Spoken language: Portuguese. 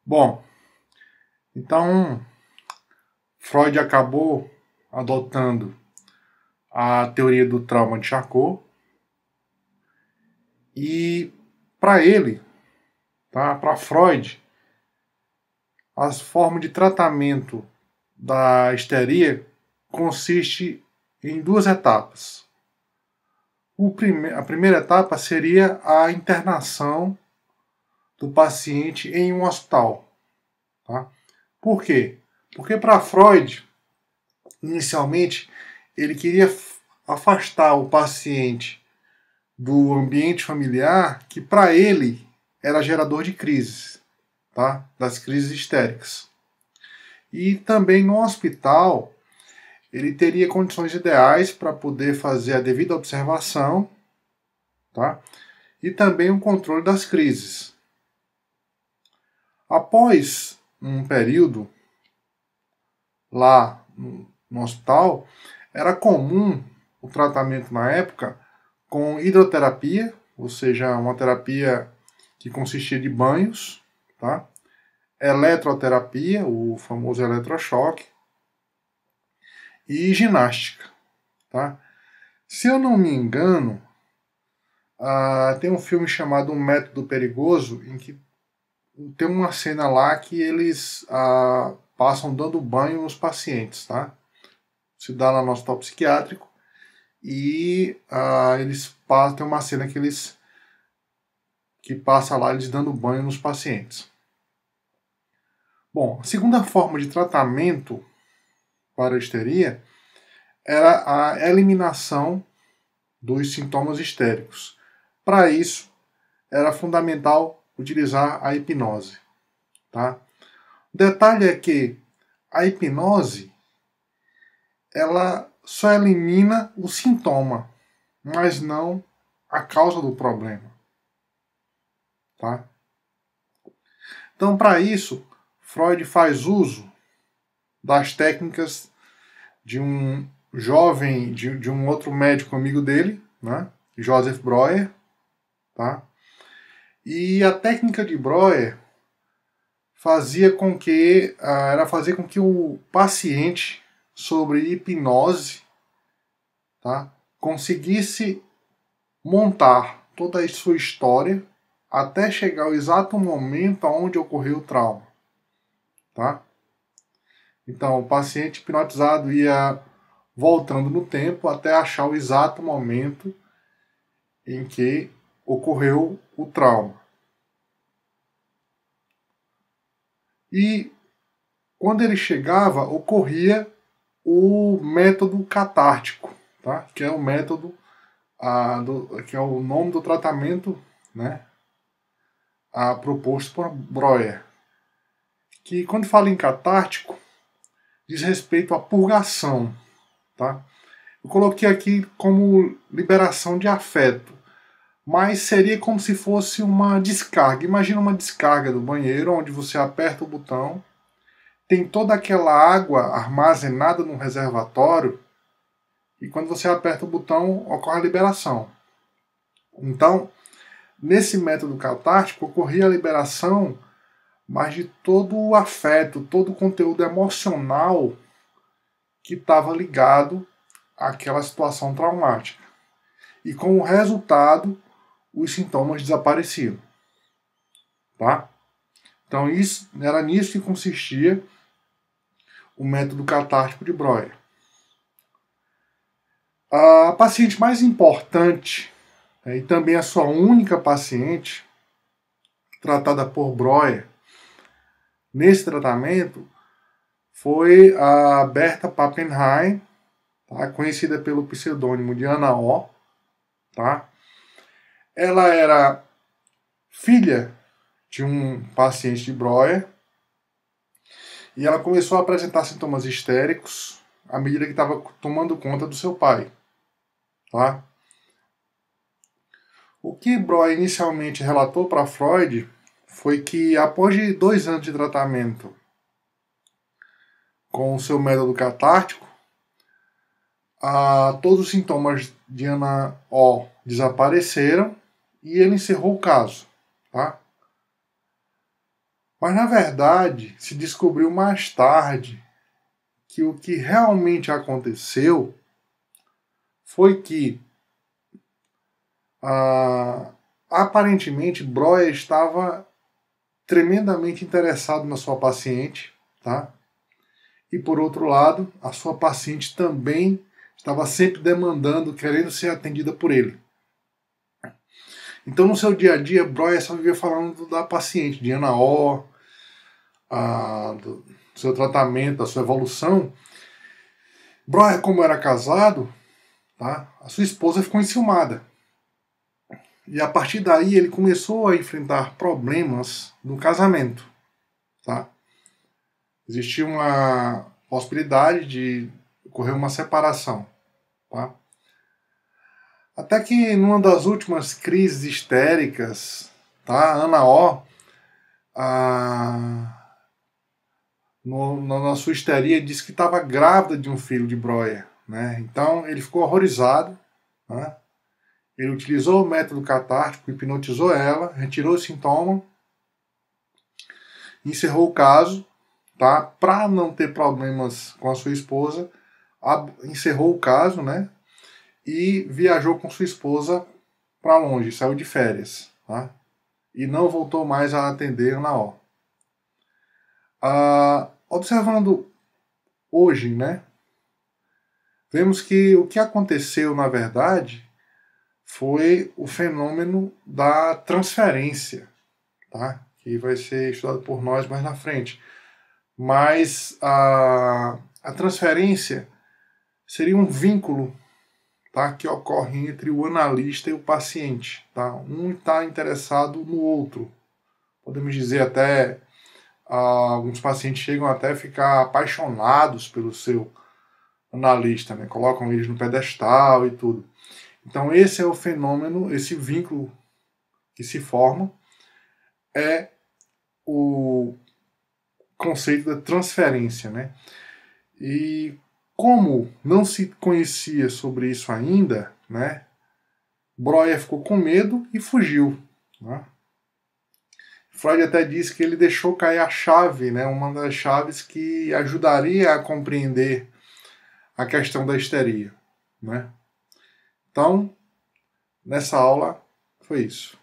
Bom, então Freud acabou adotando a teoria do trauma de Charcot e para ele, tá, para Freud, as formas de tratamento da histeria consiste em duas etapas. A primeira etapa seria a internação do paciente em um hospital. Tá? Por quê? Porque para Freud, inicialmente, ele queria afastar o paciente do ambiente familiar que para ele era gerador de crises, tá? Das crises histéricas. E também no hospital ele teria condições ideais para poder fazer a devida observação, tá? E também o controle das crises. Após um período lá no hospital, era comum o tratamento na época com hidroterapia, ou seja, uma terapia que consistia de banhos, tá? Eletroterapia, o famoso eletrochoque, e ginástica. Tá? Se eu não me engano, tem um filme chamado Um Método Perigoso, em que tem uma cena lá que eles passam dando banho nos pacientes. Tá? Se dá lá no hospital psiquiátrico, e eles passam, tem uma cena que passa lá eles dando banho nos pacientes. Bom, a segunda forma de tratamento para a histeria era a eliminação dos sintomas histéricos. Para isso, era fundamental utilizar a hipnose. Tá? O detalhe é que a hipnose ela só elimina o sintoma, mas não a causa do problema. Tá? Então, para isso, Freud faz uso das técnicas de um jovem, de um outro médico amigo dele, né? Joseph Breuer. Tá? E a técnica de Breuer era fazer com que o paciente, sobre hipnose, tá, conseguisse montar toda a sua história até chegar ao exato momento onde ocorreu o trauma. Tá? Então, o paciente hipnotizado ia voltando no tempo até achar o exato momento em que ocorreu o trauma. E quando ele chegava, ocorria o método catártico, tá? Que é o método, que é o nome do tratamento, né? Proposto por Breuer. Que quando fala em catártico, diz respeito à purgação. Tá? Eu coloquei aqui como liberação de afeto, mas seria como se fosse uma descarga. Imagina uma descarga do banheiro, onde você aperta o botão, tem toda aquela água armazenada no reservatório, e quando você aperta o botão, ocorre a liberação. Então, nesse método catártico, ocorria a liberação, mas de todo o afeto, todo o conteúdo emocional que estava ligado àquela situação traumática. E como resultado, os sintomas desapareciam. Tá? Então, era nisso que consistia o método catártico de Breuer. A paciente mais importante, e também a sua única paciente, tratada por Breuer nesse tratamento, foi a Berta Pappenheim, tá? Conhecida pelo pseudônimo de Ana O. Tá? Ela era filha de um paciente de Breuer e ela começou a apresentar sintomas histéricos à medida que estava tomando conta do seu pai. Tá? O que Breuer inicialmente relatou para Freud foi que após de 2 anos de tratamento com o seu método catártico, todos os sintomas de Ana O desapareceram e ele encerrou o caso. Tá? Mas, na verdade, se descobriu mais tarde que o que realmente aconteceu foi que, aparentemente, Breuer estava tremendamente interessado na sua paciente, tá? E, por outro lado, a sua paciente também estava sempre demandando, querendo ser atendida por ele. Então, no seu dia a dia, Breuer só vivia falando da paciente, de Ana O, do seu tratamento, da sua evolução. Breuer, como era casado, tá, a sua esposa ficou enciumada. E a partir daí ele começou a enfrentar problemas no casamento. Tá? Existia uma possibilidade de ocorrer uma separação. Tá? Até que numa das últimas crises histéricas, tá, Ana O, na sua histeria, disse que estava grávida de um filho de Breuer. Né? Então ele ficou horrorizado. Né? Ele utilizou o método catártico, hipnotizou ela, retirou o sintoma, encerrou o caso, tá? Para não ter problemas com a sua esposa, encerrou o caso, né? E viajou com sua esposa para longe, saiu de férias, tá? E não voltou mais a atender Ana O. Observando hoje, né? Vemos que o que aconteceu, na verdade, foi o fenômeno da transferência, tá? Que vai ser estudado por nós mais na frente. Mas a transferência seria um vínculo, tá, que ocorre entre o analista e o paciente. Tá? Um está interessado no outro. Podemos dizer até, alguns pacientes chegam até a ficar apaixonados pelo seu analista, né? Colocam eles no pedestal e tudo. Então esse é o fenômeno, esse vínculo que se forma é o conceito da transferência, né? E como não se conhecia sobre isso ainda, né? Breuer ficou com medo e fugiu. Né? Freud até disse que ele deixou cair a chave, né? Uma das chaves que ajudaria a compreender a questão da histeria. Né? Então, nessa aula foi isso.